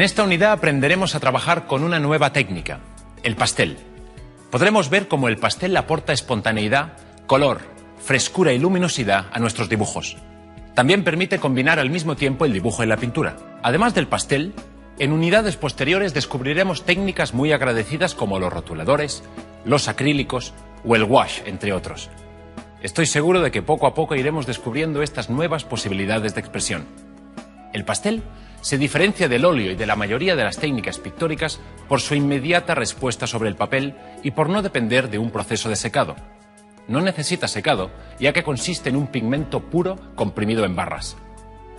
En esta unidad aprenderemos a trabajar con una nueva técnica, el pastel. Podremos ver cómo el pastel aporta espontaneidad, color, frescura y luminosidad a nuestros dibujos. También permite combinar al mismo tiempo el dibujo y la pintura. Además del pastel, en unidades posteriores descubriremos técnicas muy agradecidas como los rotuladores, los acrílicos o el wash, entre otros. Estoy seguro de que poco a poco iremos descubriendo estas nuevas posibilidades de expresión. El pastel se diferencia del óleo y de la mayoría de las técnicas pictóricas por su inmediata respuesta sobre el papel y por no depender de un proceso de secado. No necesita secado, ya que consiste en un pigmento puro comprimido en barras.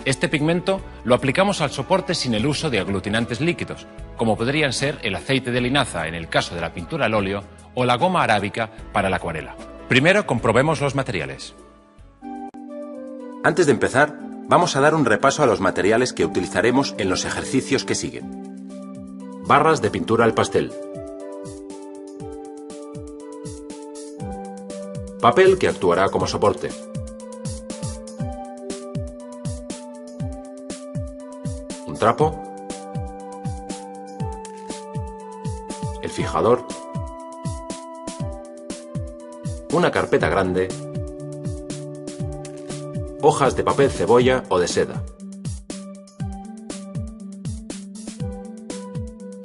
Este pigmento lo aplicamos al soporte sin el uso de aglutinantes líquidos, como podrían ser el aceite de linaza en el caso de la pintura al óleo o la goma arábica para la acuarela. Primero comprobemos los materiales. Antes de empezar, vamos a dar un repaso a los materiales que utilizaremos en los ejercicios que siguen. Barras de pintura al pastel. Papel que actuará como soporte. Un trapo. El fijador. Una carpeta grande. Hojas de papel cebolla o de seda.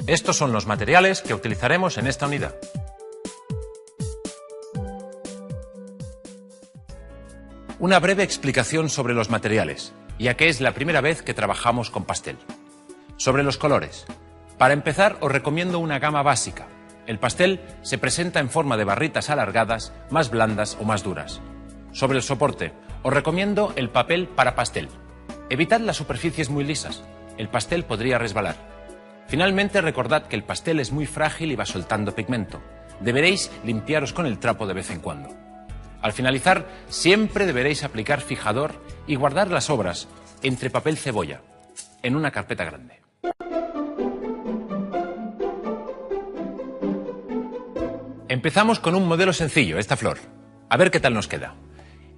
Estos son los materiales que utilizaremos en esta unidad. Una breve explicación sobre los materiales, ya que es la primera vez que trabajamos con pastel. Sobre los colores. Para empezar, os recomiendo una gama básica. El pastel se presenta en forma de barritas alargadas, más blandas o más duras. Sobre el soporte, os recomiendo el papel para pastel. Evitad las superficies muy lisas. El pastel podría resbalar. Finalmente, recordad que el pastel es muy frágil y va soltando pigmento. Deberéis limpiaros con el trapo de vez en cuando. Al finalizar, siempre deberéis aplicar fijador y guardar las obras entre papel cebolla, en una carpeta grande. Empezamos con un modelo sencillo, esta flor. A ver qué tal nos queda.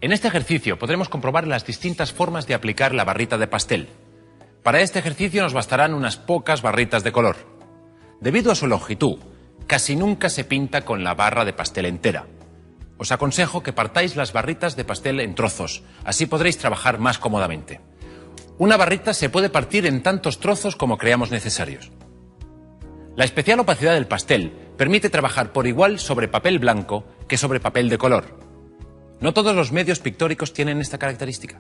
En este ejercicio podremos comprobar las distintas formas de aplicar la barrita de pastel. Para este ejercicio nos bastarán unas pocas barritas de color. Debido a su longitud, casi nunca se pinta con la barra de pastel entera. Os aconsejo que partáis las barritas de pastel en trozos, así podréis trabajar más cómodamente. Una barrita se puede partir en tantos trozos como creamos necesarios. La especial opacidad del pastel permite trabajar por igual sobre papel blanco que sobre papel de color. No todos los medios pictóricos tienen esta característica.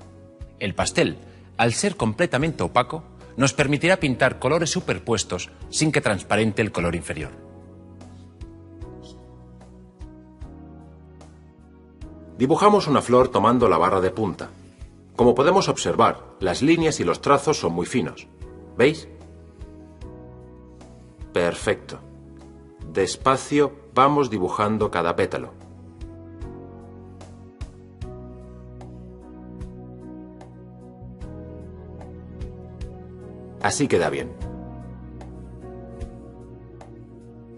El pastel, al ser completamente opaco, nos permitirá pintar colores superpuestos sin que transparente el color inferior. Dibujamos una flor tomando la barra de punta. Como podemos observar, las líneas y los trazos son muy finos. ¿Veis? Perfecto. Despacio vamos dibujando cada pétalo. Así queda bien.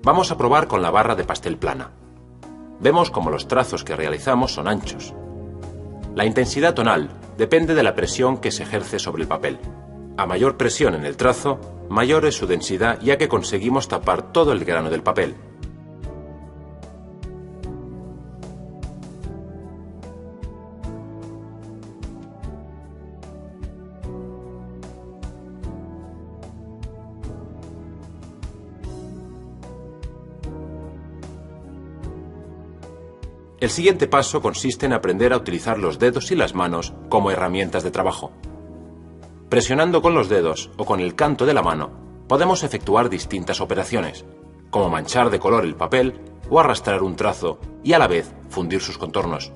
Vamos a probar con la barra de pastel plana. Vemos como los trazos que realizamos son anchos. La intensidad tonal depende de la presión que se ejerce sobre el papel. A mayor presión en el trazo, mayor es su densidad, ya que conseguimos tapar todo el grano del papel. El siguiente paso consiste en aprender a utilizar los dedos y las manos como herramientas de trabajo. Presionando con los dedos o con el canto de la mano, podemos efectuar distintas operaciones, como manchar de color el papel o arrastrar un trazo y a la vez fundir sus contornos.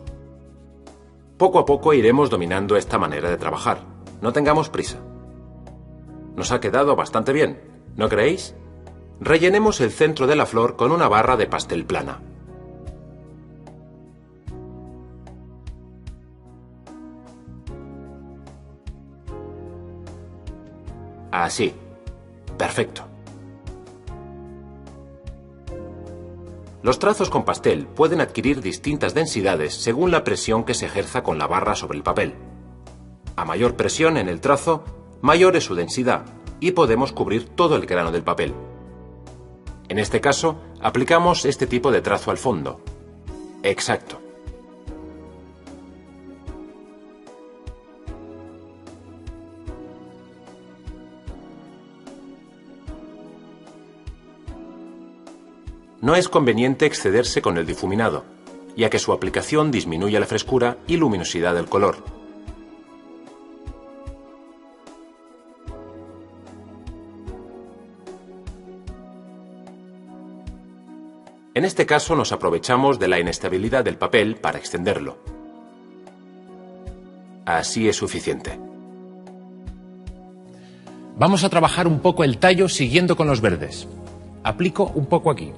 Poco a poco iremos dominando esta manera de trabajar. No tengamos prisa. Nos ha quedado bastante bien, ¿no creéis? Rellenemos el centro de la flor con una barra de pastel plana. Así. Perfecto. Los trazos con pastel pueden adquirir distintas densidades según la presión que se ejerza con la barra sobre el papel. A mayor presión en el trazo, mayor es su densidad y podemos cubrir todo el grano del papel. En este caso, aplicamos este tipo de trazo al fondo. Exacto. No es conveniente excederse con el difuminado, ya que su aplicación disminuye la frescura y luminosidad del color. En este caso nos aprovechamos de la inestabilidad del papel para extenderlo. Así es suficiente. Vamos a trabajar un poco el tallo siguiendo con los verdes. Aplico un poco aquí.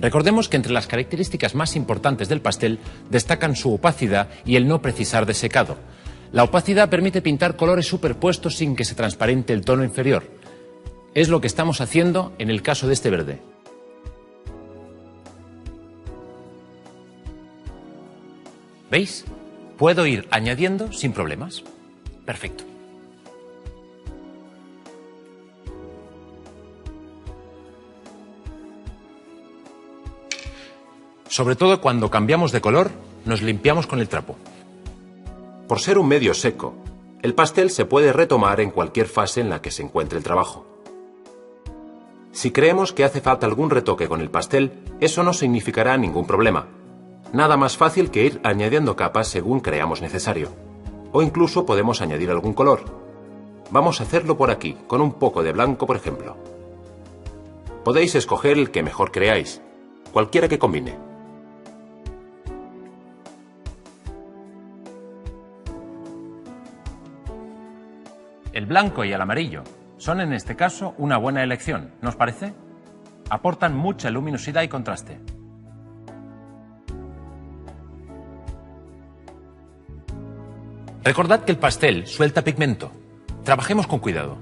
Recordemos que entre las características más importantes del pastel destacan su opacidad y el no precisar de secado. La opacidad permite pintar colores superpuestos sin que se transparente el tono inferior. Es lo que estamos haciendo en el caso de este verde. ¿Veis? Puedo ir añadiendo sin problemas. Perfecto. Sobre todo cuando cambiamos de color, nos limpiamos con el trapo. Por ser un medio seco, el pastel se puede retomar en cualquier fase en la que se encuentre el trabajo. Si creemos que hace falta algún retoque con el pastel, eso no significará ningún problema. Nada más fácil que ir añadiendo capas según creamos necesario. O incluso podemos añadir algún color. Vamos a hacerlo por aquí, con un poco de blanco, por ejemplo. Podéis escoger el que mejor creáis, cualquiera que combine. El blanco y el amarillo son en este caso una buena elección, ¿no os parece? Aportan mucha luminosidad y contraste. Recordad que el pastel suelta pigmento. Trabajemos con cuidado.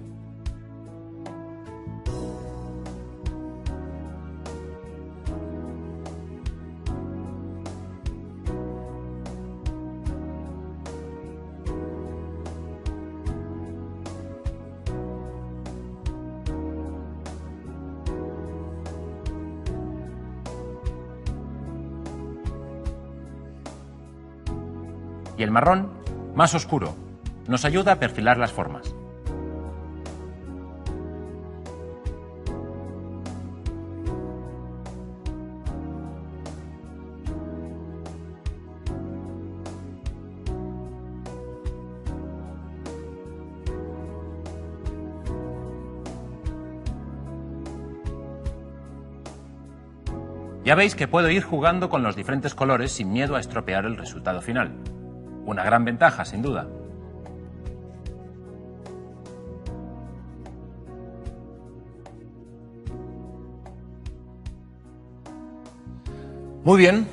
Y el marrón, más oscuro, nos ayuda a perfilar las formas. Ya veis que puedo ir jugando con los diferentes colores sin miedo a estropear el resultado final. Una gran ventaja, sin duda. Muy bien.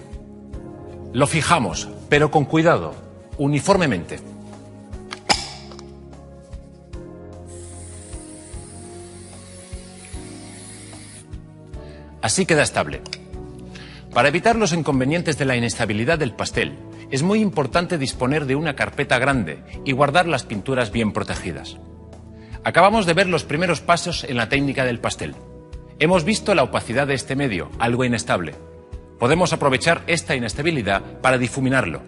Lo fijamos, pero con cuidado, uniformemente. Así queda estable. Para evitar los inconvenientes de la inestabilidad del pastel, es muy importante disponer de una carpeta grande y guardar las pinturas bien protegidas. Acabamos de ver los primeros pasos en la técnica del pastel. Hemos visto la opacidad de este medio, algo inestable. Podemos aprovechar esta inestabilidad para difuminarlo.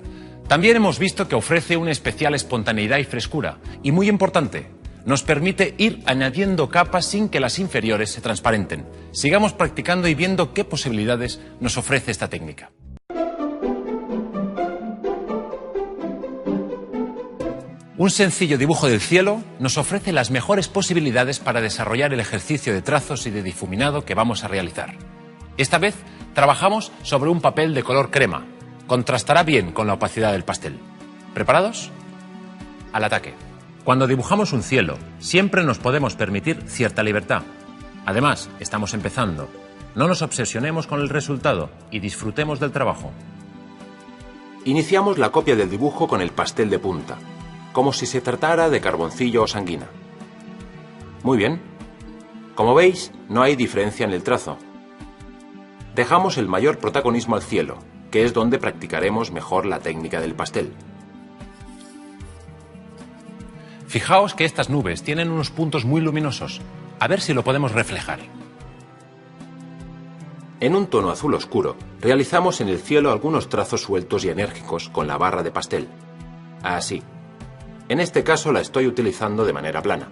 También hemos visto que ofrece una especial espontaneidad y frescura, y muy importante, nos permite ir añadiendo capas sin que las inferiores se transparenten. Sigamos practicando y viendo qué posibilidades nos ofrece esta técnica. Un sencillo dibujo del cielo nos ofrece las mejores posibilidades para desarrollar el ejercicio de trazos y de difuminado que vamos a realizar. Esta vez trabajamos sobre un papel de color crema. Contrastará bien con la opacidad del pastel. ¿Preparados? Al ataque. Cuando dibujamos un cielo, siempre nos podemos permitir cierta libertad. Además, estamos empezando. No nos obsesionemos con el resultado y disfrutemos del trabajo. Iniciamos la copia del dibujo con el pastel de punta, como si se tratara de carboncillo o sanguina. Muy bien. Como veis, no hay diferencia en el trazo. Dejamos el mayor protagonismo al cielo, que es donde practicaremos mejor la técnica del pastel. Fijaos que estas nubes tienen unos puntos muy luminosos. A ver si lo podemos reflejar. En un tono azul oscuro, realizamos en el cielo algunos trazos sueltos y enérgicos con la barra de pastel. Así. En este caso la estoy utilizando de manera plana.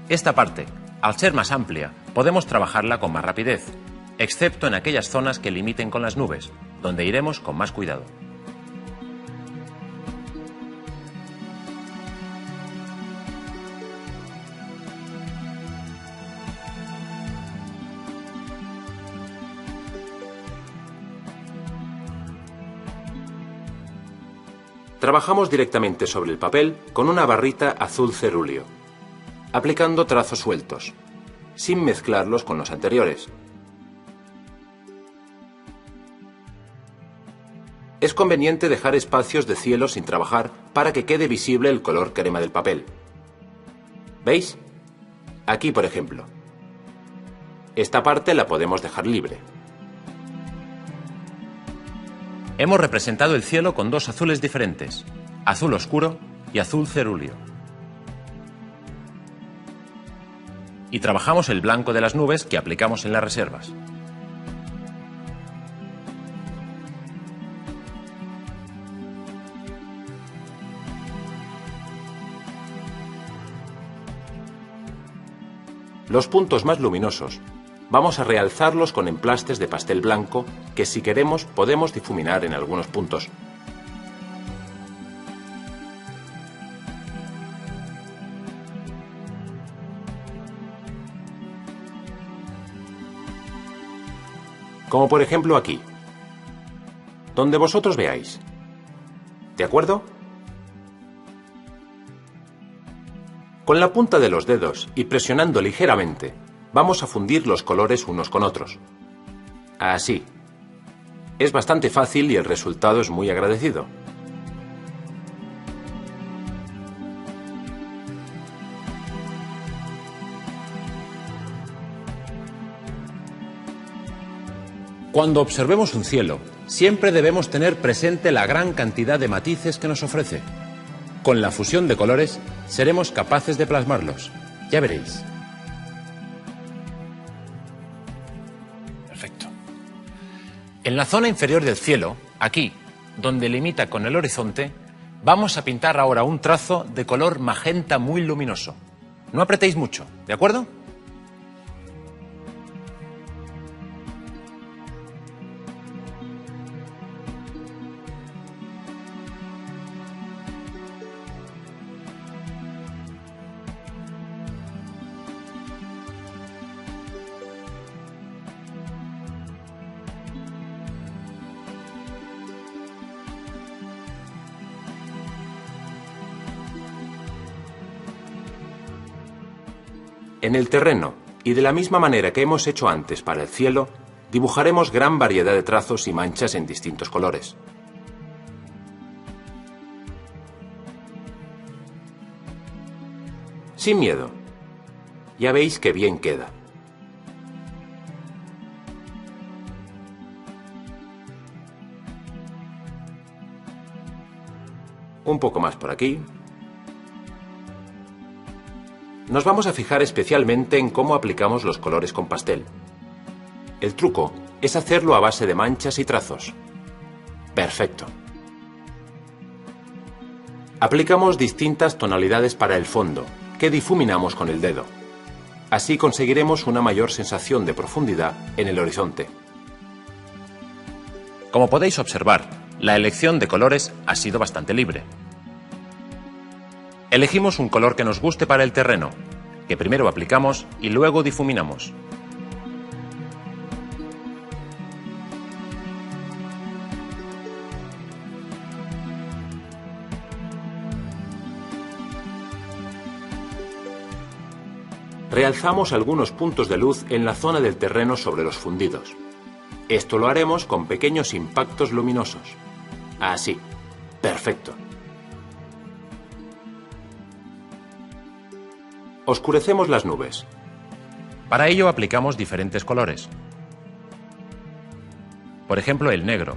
Esta parte, al ser más amplia, podemos trabajarla con más rapidez, excepto en aquellas zonas que limiten con las nubes, donde iremos con más cuidado. Trabajamos directamente sobre el papel con una barrita azul cerúleo, aplicando trazos sueltos, sin mezclarlos con los anteriores. Es conveniente dejar espacios de cielo sin trabajar para que quede visible el color crema del papel. ¿Veis? Aquí, por ejemplo. Esta parte la podemos dejar libre. Hemos representado el cielo con dos azules diferentes, azul oscuro y azul cerúleo. Y trabajamos el blanco de las nubes que aplicamos en las reservas. Los puntos más luminosos vamos a realzarlos con emplastes de pastel blanco que, si queremos, podemos difuminar en algunos puntos. Como por ejemplo aquí, donde vosotros veáis. ¿De acuerdo? Con la punta de los dedos y presionando ligeramente, vamos a fundir los colores unos con otros. Así. Es bastante fácil y el resultado es muy agradecido. Cuando observemos un cielo, siempre debemos tener presente la gran cantidad de matices que nos ofrece. Con la fusión de colores, seremos capaces de plasmarlos. Ya veréis. Perfecto. En la zona inferior del cielo, aquí, donde limita con el horizonte, vamos a pintar ahora un trazo de color magenta muy luminoso. No apretéis mucho, ¿de acuerdo? En el terreno, y de la misma manera que hemos hecho antes para el cielo, dibujaremos gran variedad de trazos y manchas en distintos colores. Sin miedo. Ya veis que bien queda. Un poco más por aquí. Nos vamos a fijar especialmente en cómo aplicamos los colores con pastel. El truco es hacerlo a base de manchas y trazos. Perfecto. Aplicamos distintas tonalidades para el fondo, que difuminamos con el dedo. Así conseguiremos una mayor sensación de profundidad en el horizonte. Como podéis observar, la elección de colores ha sido bastante libre. Elegimos un color que nos guste para el terreno, que primero aplicamos y luego difuminamos. Realzamos algunos puntos de luz en la zona del terreno sobre los fundidos. Esto lo haremos con pequeños impactos luminosos. Así. Perfecto. Oscurecemos las nubes. Para ello aplicamos diferentes colores. Por ejemplo, el negro.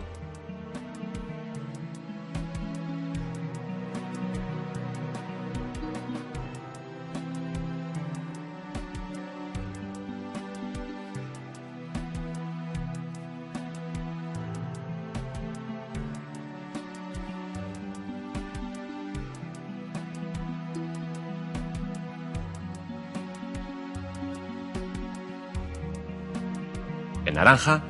El naranja.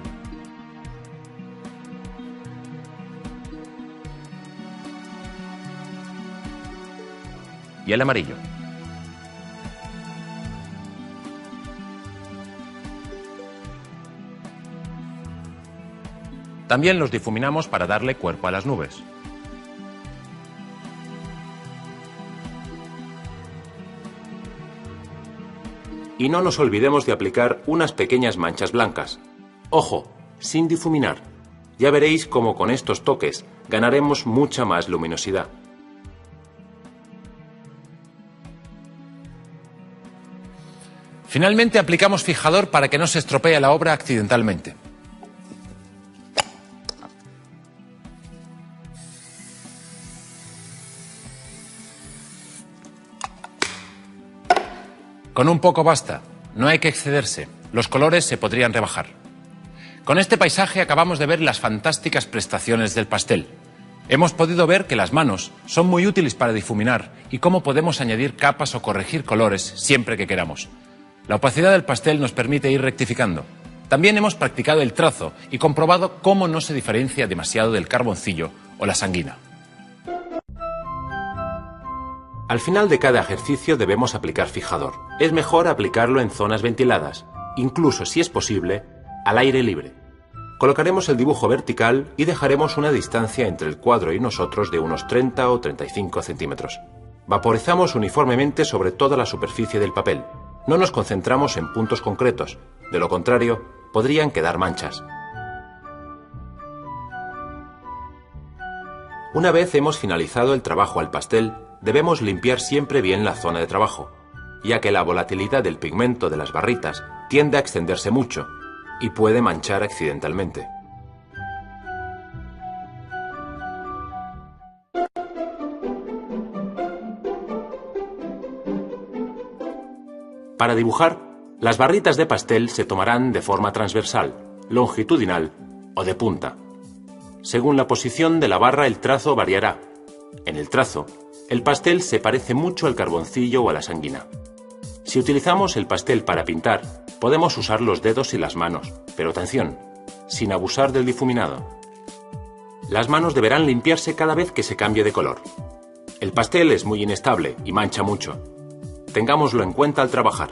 Y el amarillo. También los difuminamos para darle cuerpo a las nubes. Y no nos olvidemos de aplicar unas pequeñas manchas blancas. Ojo, sin difuminar. Ya veréis cómo con estos toques ganaremos mucha más luminosidad. Finalmente aplicamos fijador para que no se estropee la obra accidentalmente. Con un poco basta, no hay que excederse, los colores se podrían rebajar. Con este paisaje acabamos de ver las fantásticas prestaciones del pastel. Hemos podido ver que las manos son muy útiles para difuminar y cómo podemos añadir capas o corregir colores siempre que queramos. La opacidad del pastel nos permite ir rectificando. También hemos practicado el trazo y comprobado cómo no se diferencia demasiado del carboncillo o la sanguina. Al final de cada ejercicio debemos aplicar fijador. Es mejor aplicarlo en zonas ventiladas, incluso si es posible, al aire libre. Colocaremos el dibujo vertical y dejaremos una distancia entre el cuadro y nosotros de unos 30 o 35 centímetros. Vaporizamos uniformemente sobre toda la superficie del papel. No nos concentramos en puntos concretos, de lo contrario, podrían quedar manchas. Una vez hemos finalizado el trabajo al pastel, debemos limpiar siempre bien la zona de trabajo, ya que la volatilidad del pigmento de las barritas tiende a extenderse mucho y puede manchar accidentalmente. Para dibujar, las barritas de pastel se tomarán de forma transversal, longitudinal o de punta. Según la posición de la barra, el trazo variará. En el trazo, el pastel se parece mucho al carboncillo o a la sanguina. Si utilizamos el pastel para pintar, podemos usar los dedos y las manos, pero atención, sin abusar del difuminado. Las manos deberán limpiarse cada vez que se cambie de color. El pastel es muy inestable y mancha mucho. Tengámoslo en cuenta al trabajar.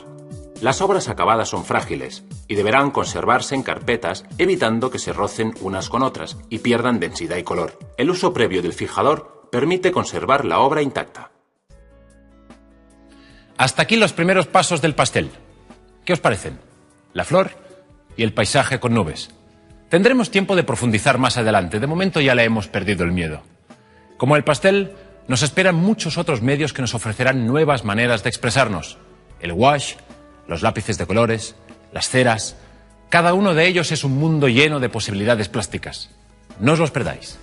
Las obras acabadas son frágiles y deberán conservarse en carpetas, evitando que se rocen unas con otras y pierdan densidad y color. El uso previo del fijador permite conservar la obra intacta. Hasta aquí los primeros pasos del pastel. ¿Qué os parecen? La flor y el paisaje con nubes. Tendremos tiempo de profundizar más adelante. De momento ya le hemos perdido el miedo. Como el pastel, nos esperan muchos otros medios que nos ofrecerán nuevas maneras de expresarnos. El wash, los lápices de colores, las ceras. Cada uno de ellos es un mundo lleno de posibilidades plásticas. No os los perdáis.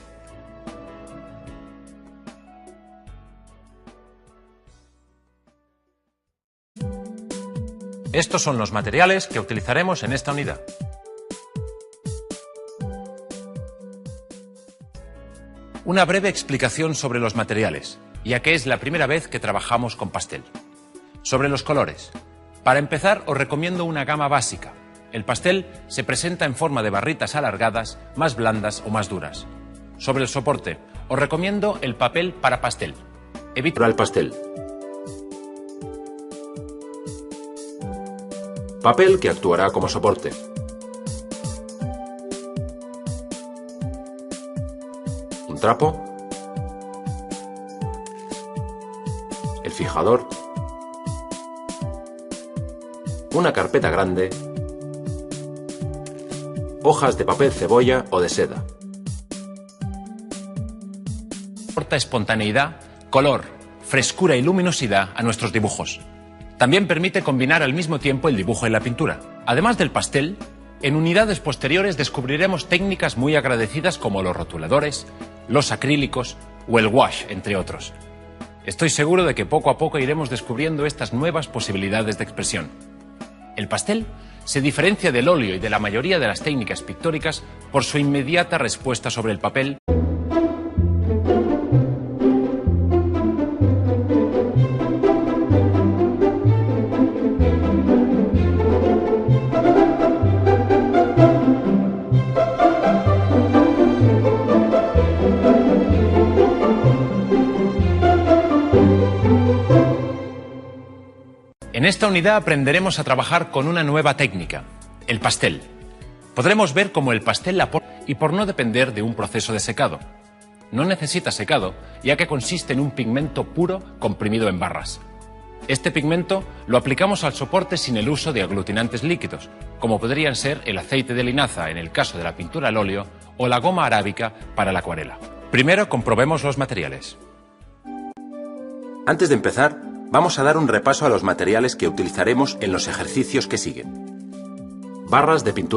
Estos son los materiales que utilizaremos en esta unidad. Una breve explicación sobre los materiales, ya que es la primera vez que trabajamos con pastel. Sobre los colores. Para empezar, os recomiendo una gama básica. El pastel se presenta en forma de barritas alargadas, más blandas o más duras. Sobre el soporte, os recomiendo el papel para pastel. Para el pastel. Papel que actuará como soporte. Un trapo. El fijador. Una carpeta grande. Hojas de papel cebolla o de seda. Aporta espontaneidad, color, frescura y luminosidad a nuestros dibujos. También permite combinar al mismo tiempo el dibujo y la pintura. Además del pastel, en unidades posteriores descubriremos técnicas muy agradecidas como los rotuladores, los acrílicos o el wash, entre otros. Estoy seguro de que poco a poco iremos descubriendo estas nuevas posibilidades de expresión. El pastel se diferencia del óleo y de la mayoría de las técnicas pictóricas por su inmediata respuesta sobre el papel. En esta unidad aprenderemos a trabajar con una nueva técnica, el pastel. Podremos ver cómo el pastel la aporta y por no depender de un proceso de secado. No necesita secado, ya que consiste en un pigmento puro comprimido en barras. Este pigmento lo aplicamos al soporte sin el uso de aglutinantes líquidos, como podrían ser el aceite de linaza en el caso de la pintura al óleo o la goma arábica para la acuarela. Primero comprobemos los materiales. Antes de empezar, vamos a dar un repaso a los materiales que utilizaremos en los ejercicios que siguen. Barras de pintura